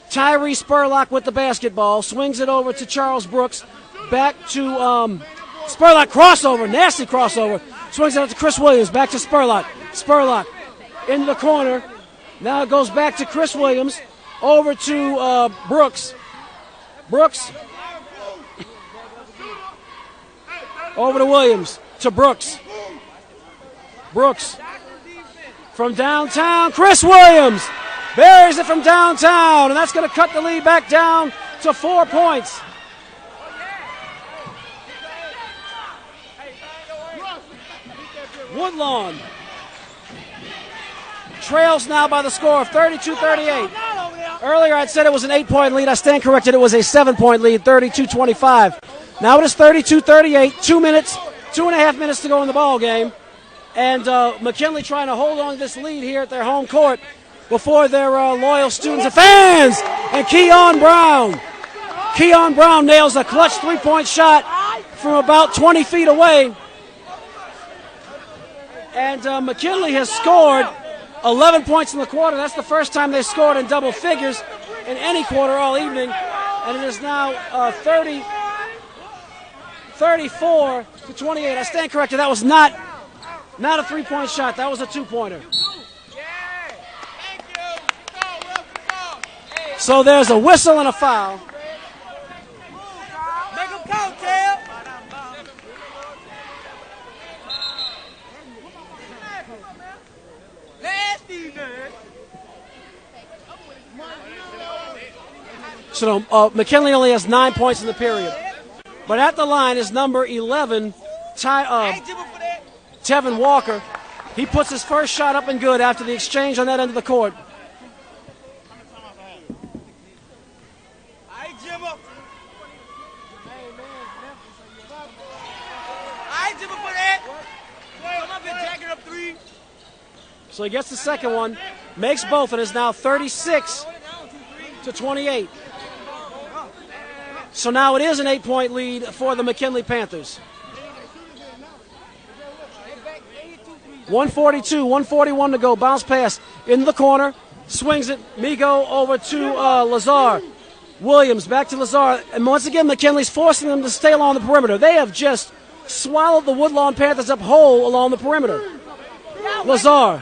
Tyree Spurlock with the basketball, swings it over to Charles Brooks, back to Spurlock, crossover, nasty crossover. Swings it out to Chris Williams, back to Spurlock. Spurlock into the corner. Now it goes back to Chris Williams, over to Brooks. Brooks. Over to Williams, to Brooks. Brooks. From downtown, Chris Williams buries it from downtown, and that's going to cut the lead back down to 4 points. Woodlawn trails now by the score of 32-38. Earlier I'd said it was an 8-point lead. I stand corrected. It was a 7-point lead, 32-25. Now it is 32-38, 2.5 minutes to go in the ball game. And McKinley trying to hold on to this lead here at their home court before their loyal students and fans. And Keon Brown nails a clutch 3-point shot from about 20 feet away. And McKinley has scored 11 points in the quarter. That's the first time they scored in double figures. in any quarter all evening, and it is now 34 to 28. I stand corrected. That was not a three-point shot. That was a two-pointer. So there's a whistle and a foul. Make them count, Tab. Nasty, man. So McKinley only has 9 points in the period. But at the line is number 11, Tevin Walker. He puts his first shot up and good after the exchange on that end of the court. So he gets the second one, makes both, and is now 36 to 28. So now it is an 8-point lead for the McKinley Panthers. 142, 141 to go. Bounce pass in the corner. Swings it. Migo over to Lazar. Williams back to Lazar. And once again, McKinley's forcing them to stay along the perimeter. They have just swallowed the Woodlawn Panthers up whole along the perimeter. Lazar.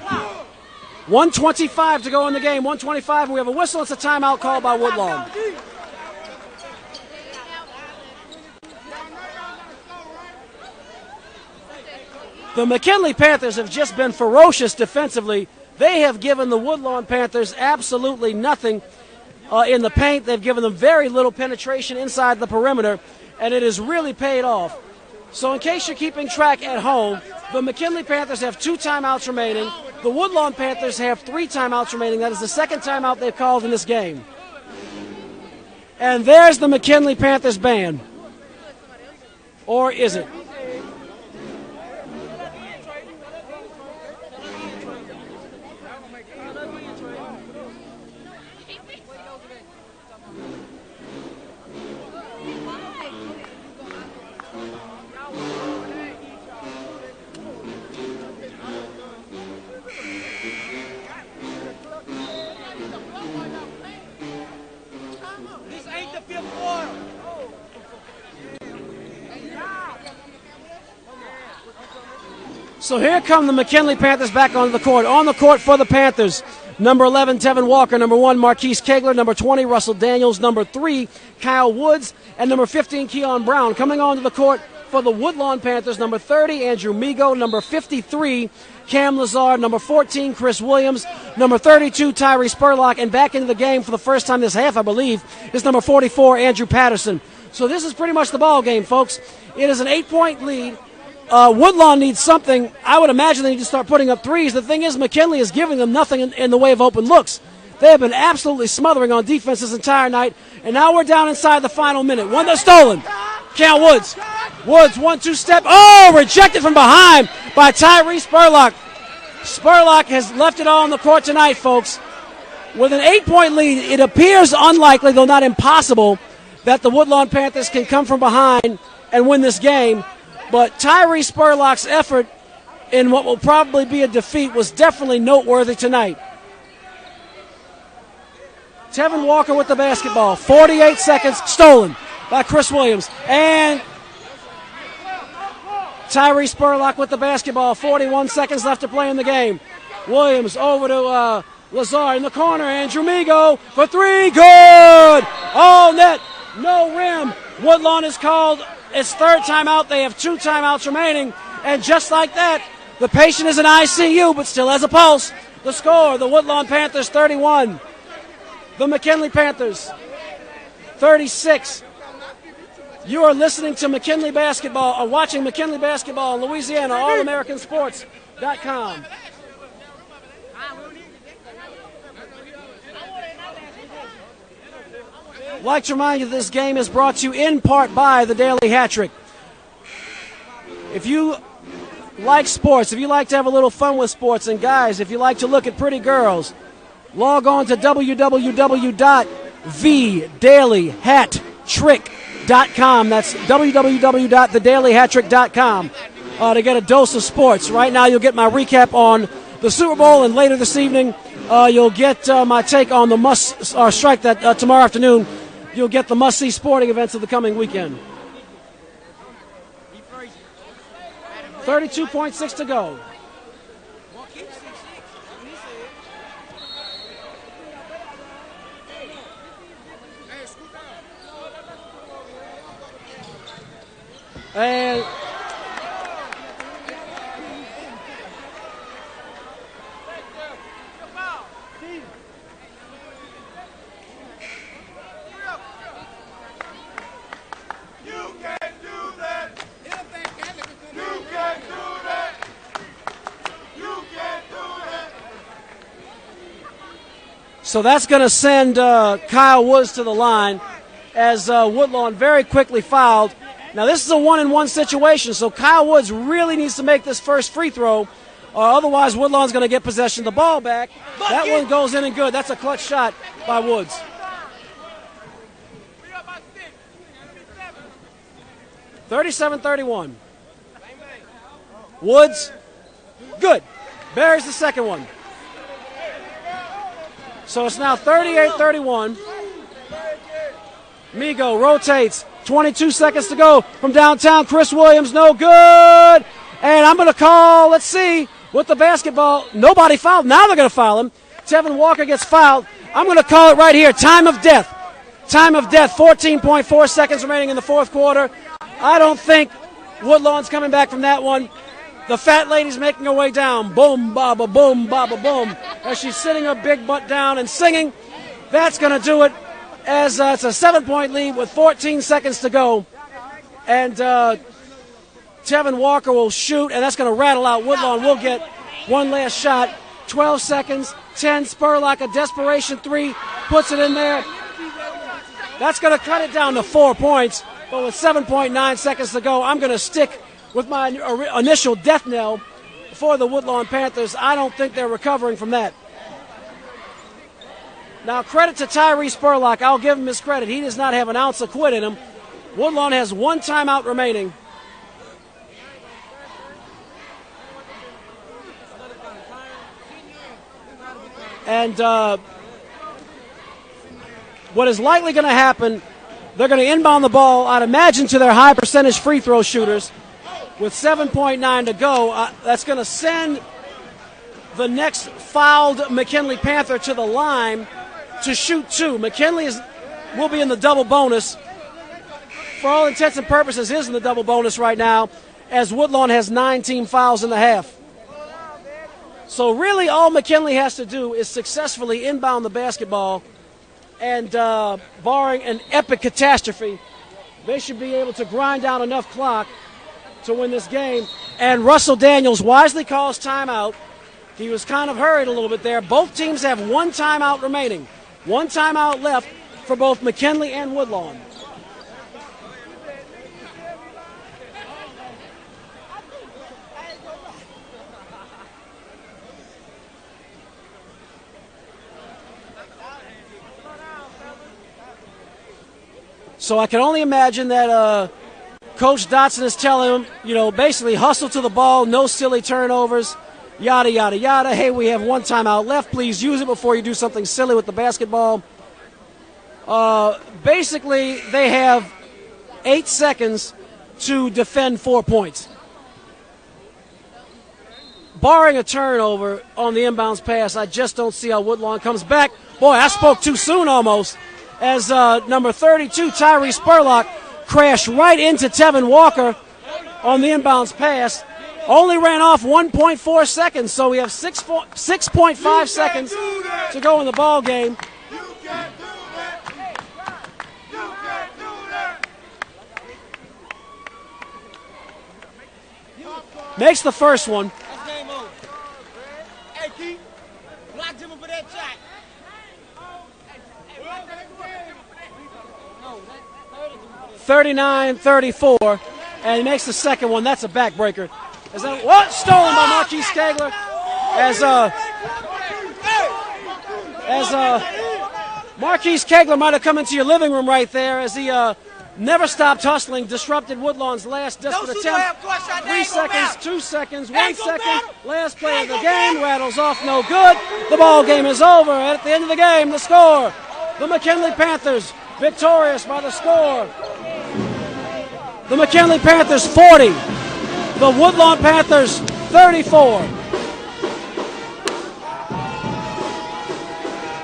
125 to go in the game. 125, and we have a whistle. It's a timeout called by Woodlawn. The McKinley Panthers have just been ferocious defensively. They have given the Woodlawn Panthers absolutely nothing in the paint. They've given them very little penetration inside the perimeter, and it has really paid off. So in case you're keeping track at home, the McKinley Panthers have 2 timeouts remaining. The Woodlawn Panthers have 3 timeouts remaining. That is the second timeout they've called in this game. And there's the McKinley Panthers band. Or is it? So here come the McKinley Panthers back onto the court. On the court for the Panthers, number 11, Tevin Walker. Number 1, Marquise Kegler. Number 20, Russell Daniels. Number 3, Kyle Woods. And number 15, Keon Brown. Coming onto the court for the Woodlawn Panthers, number 30, Andrew Migo. Number 53, Cam Lazar. Number 14, Chris Williams. Number 32, Tyree Spurlock. And back into the game for the first time this half, I believe, is number 44, Andrew Patterson. So this is pretty much the ball game, folks. It is an 8-point lead. Woodlawn needs something. I would imagine they need to start putting up threes. The thing is, McKinley is giving them nothing in the way of open looks. They have been absolutely smothering on defense this entire night, and now we're down inside the final minute. One that's stolen. Count Woods. Woods, 1-2 step. Oh, rejected from behind by Tyree Spurlock. Spurlock has left it all on the court tonight, folks. With an 8-point lead, it appears unlikely, though not impossible, that the Woodlawn Panthers can come from behind and win this game. But Tyree Spurlock's effort in what will probably be a defeat was definitely noteworthy tonight. Tevin Walker with the basketball. 48 seconds, stolen by Chris Williams. And Tyree Spurlock with the basketball. 41 seconds left to play in the game. Williams over to Lazar in the corner. Andrew Migo for 3. Good! All net. No rim. Woodlawn is called its 3rd timeout. They have 2 timeouts remaining. And just like that, the patient is in ICU but still has a pulse. The score, the Woodlawn Panthers 31. The McKinley Panthers 36. You are listening to McKinley Basketball, or watching McKinley Basketball in Louisiana, allamericansports.com. I'd like to remind you that this game is brought to you in part by the Daily Hat Trick. If you like sports, if you like to have a little fun with sports, and guys, if you like to look at pretty girls, log on to www.thedailyhattrick.com. That's www.thedailyhattrick.com to get a dose of sports. Right now you'll get my recap on the Super Bowl, and later this evening you'll get my take on the must-strike that tomorrow afternoon. You'll get the must-see sporting events of the coming weekend. 32.6 to go. And so that's going to send Kyle Woods to the line as Woodlawn very quickly fouled. Now, this is a 1-and-1 situation, so Kyle Woods really needs to make this first free throw, or otherwise Woodlawn's going to get possession of the ball back. That one goes in and good. That's a clutch shot by Woods. 37-31. Woods, good. Buries the second one. So it's now 38-31. Migo rotates. 22 seconds to go from downtown. Chris Williams, no good. And I'm going to call, let's see, with the basketball. Nobody fouled. Now they're going to foul him. Tevin Walker gets fouled. I'm going to call it right here. Time of death. Time of death. 14.4 seconds remaining in the fourth quarter. I don't think Woodlawn's coming back from that one. The fat lady's making her way down. Boom, baba, boom, boom. As she's sitting her big butt down and singing. That's going to do it. As it's a 7-point lead with 14 seconds to go. And Tevin Walker will shoot, and that's going to rattle out. Woodlawn will get one last shot. 12 seconds, 10. Spurlock, a desperation three, puts it in there. That's going to cut it down to 4 points. But with 7.9 seconds to go, I'm going to stick with my initial death knell for the Woodlawn Panthers. I don't think they're recovering from that. Now, credit to Tyree Spurlock. I'll give him his credit. He does not have an ounce of quit in him. Woodlawn has one timeout remaining. And what is likely going to happen, they're going to inbound the ball, I'd imagine, to their high percentage free throw shooters. With 7.9 to go, that's going to send the next fouled McKinley Panther to the line to shoot two. McKinley will be in the double bonus. For all intents and purposes, is in the double bonus right now, as Woodlawn has 9 team fouls in the half. So really all McKinley has to do is successfully inbound the basketball, and barring an epic catastrophe, they should be able to grind out enough clock to win this game. And Russell Daniels wisely calls timeout. He was kind of hurried a little bit there. Both teams have one timeout remaining. One timeout left for both McKinley and Woodlawn. So I can only imagine that Coach Dotson is telling him, basically hustle to the ball, no silly turnovers, yada, yada, yada. Hey, we have one timeout left. Please use it before you do something silly with the basketball. Basically, they have 8 seconds to defend 4 points. Barring a turnover on the inbounds pass, I just don't see how Woodlawn comes back. Boy, I spoke too soon almost. As number 32, Tyree Spurlock, crashed right into Tevin Walker on the inbounds pass. Only ran off 1.4 seconds, so we have 6.5 seconds to go in the ball game. Makes the first one. That's game over. Hey, Keith, block Jimmy for that shot. 39-34, and he makes the second one. That's a backbreaker. Is that what? Stolen by Marquise Kegler. As Marquise Kegler might have come into your living room right there as he never stopped hustling, disrupted Woodlawn's last desperate Don't shoot no attempt. half-court shot. They 3 ain't gonna seconds, matter. 2 seconds, They 1 ain't gonna second. matter. Last They play of ain't the gonna game. matter. Rattles off, no good. The ball game is over. And at the end of the game, the score. The McKinley Panthers victorious by the score. The McKinley Panthers 40. The Woodlawn Panthers 34.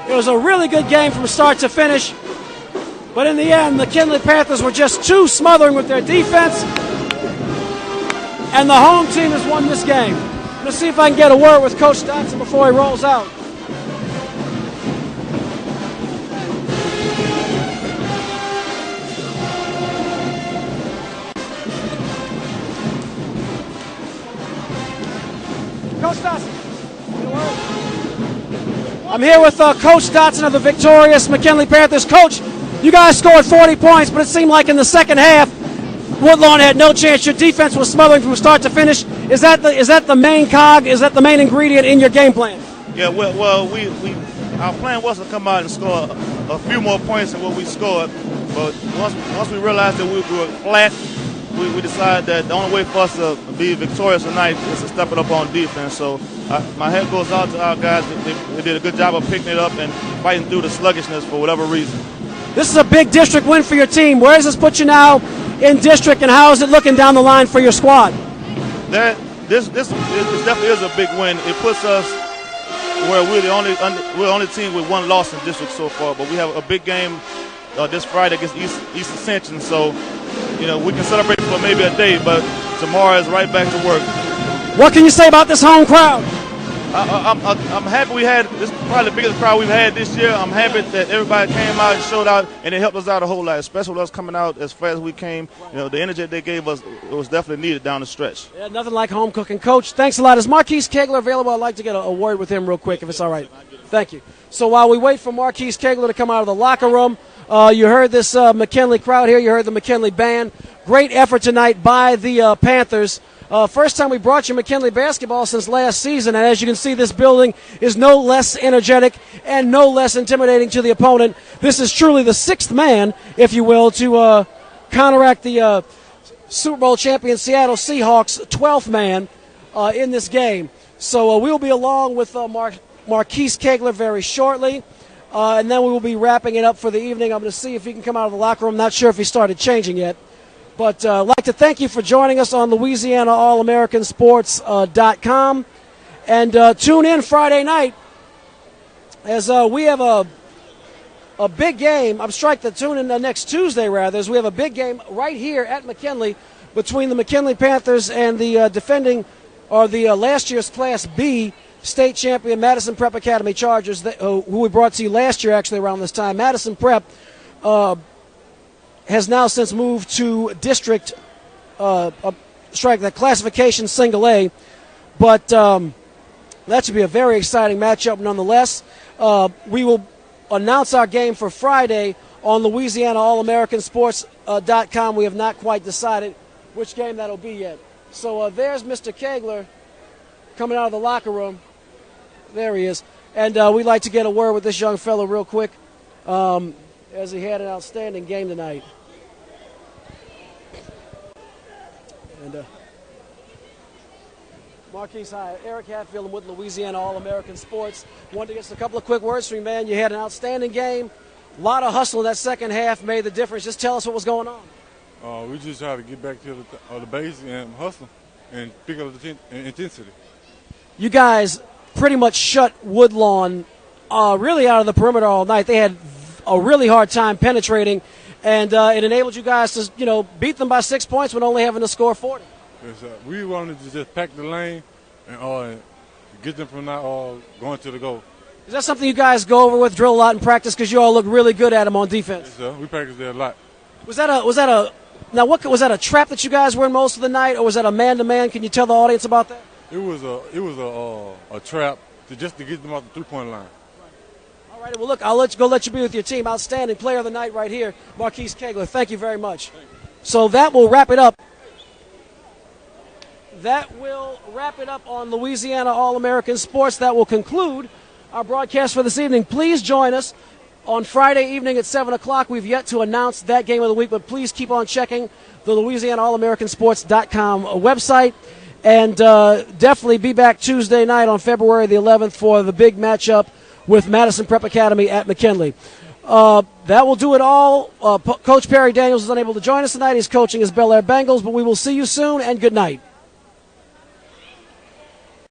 It was a really good game from start to finish. But in the end, the McKinley Panthers were just too smothering with their defense. And the home team has won this game. Let's see if I can get a word with Coach Dotson before he rolls out. Coach Dotson, get a word. I'm here with Coach Dotson of the victorious McKinley Panthers. Coach, you guys scored 40 points, but it seemed like in the second half, Woodlawn had no chance. Your defense was smothering from start to finish. Is that the main cog? Is that the main ingredient in your game plan? Yeah, well, our plan was to come out and score a few more points than what we scored. But once we realized that we were flat, we decided that the only way for us to be victorious tonight is to step it up on defense. So my head goes out to our guys. They did a good job of picking it up and fighting through the sluggishness for whatever reason. This is a big district win for your team. Where does this put you now in district, and how is it looking down the line for your squad? This definitely is a big win. It puts us where we're the only team with one loss in district so far. But we have a big game this Friday against East Ascension. So, we can celebrate for maybe a day, but tomorrow is right back to work. What can you say about this home crowd? I'm happy we had this is probably the biggest crowd we've had this year. I'm happy that everybody came out and showed out, and it helped us out a whole lot, especially with us coming out as fast as we came. The energy they gave us, it was definitely needed down the stretch. Yeah, nothing like home cooking. Coach, thanks a lot. Is Marquise Kegler available? I'd like to get a word with him real quick, if it's all right. Thank you. So while we wait for Marquise Kegler to come out of the locker room, you heard this McKinley crowd here. You heard the McKinley band. Great effort tonight by the Panthers. First time we brought you McKinley basketball since last season, and as you can see, this building is no less energetic and no less intimidating to the opponent. This is truly the sixth man, if you will, to counteract the Super Bowl champion Seattle Seahawks' 12th man in this game. So we'll be along with Marquise Kegler very shortly, and then we will be wrapping it up for the evening. I'm going to see if he can come out of the locker room. Not sure if he started changing yet. But I'd like to thank you for joining us on LouisianaAllAmericanSports.com. And tune in Friday night as we have a big game. Tune in next Tuesday, rather, as we have a big game right here at McKinley between the McKinley Panthers and the defending, or the last year's Class B state champion Madison Prep Academy Chargers, who we brought to you last year actually around this time. Madison Prep has now since moved to district classification single A, but that should be a very exciting matchup nonetheless. We will announce our game for Friday on LouisianaAllAmericanSports.com. We have not quite decided which game that'll be yet. So there's Mr. Kegler coming out of the locker room. There he is. And we'd like to get a word with this young fellow real quick, as he had an outstanding game tonight. And Marquise, hi. Eric Hatfield with Louisiana All-American Sports. Wanted to get a couple of quick words from you, man. You had an outstanding game. A lot of hustle in that second half made the difference. Just tell us what was going on. We just try to get back to the base and hustle and pick up the intensity. You guys pretty much shut Woodlawn really out of the perimeter all night. They had a really hard time penetrating, and it enabled you guys to, beat them by 6 points when only having to score 40. Yes, we wanted to just pack the lane and get them from now going to the goal. Is that something you guys go over with, drill a lot in practice, because you all look really good at them on defense? Yes, sir. We practice there a lot. Was that a trap that you guys were in most of the night, or was that a man-to-man? Can you tell the audience about that? It was a trap just to get them off the three-point line. All right, well, look, I'll let you be with your team. Outstanding player of the night right here, Marquise Kegler. Thank you very much. So that will wrap it up. That will wrap it up on Louisiana All-American Sports. That will conclude our broadcast for this evening. Please join us on Friday evening at 7 o'clock. We've yet to announce that game of the week, but please keep on checking the LouisianaAllAmericanSports.com website. And definitely be back Tuesday night on February the 11th for the big matchup with Madison Prep Academy at McKinley. That will do it all. Coach Perry Daniels is unable to join us tonight. He's coaching his Bel Air Bengals, but we will see you soon, and good night.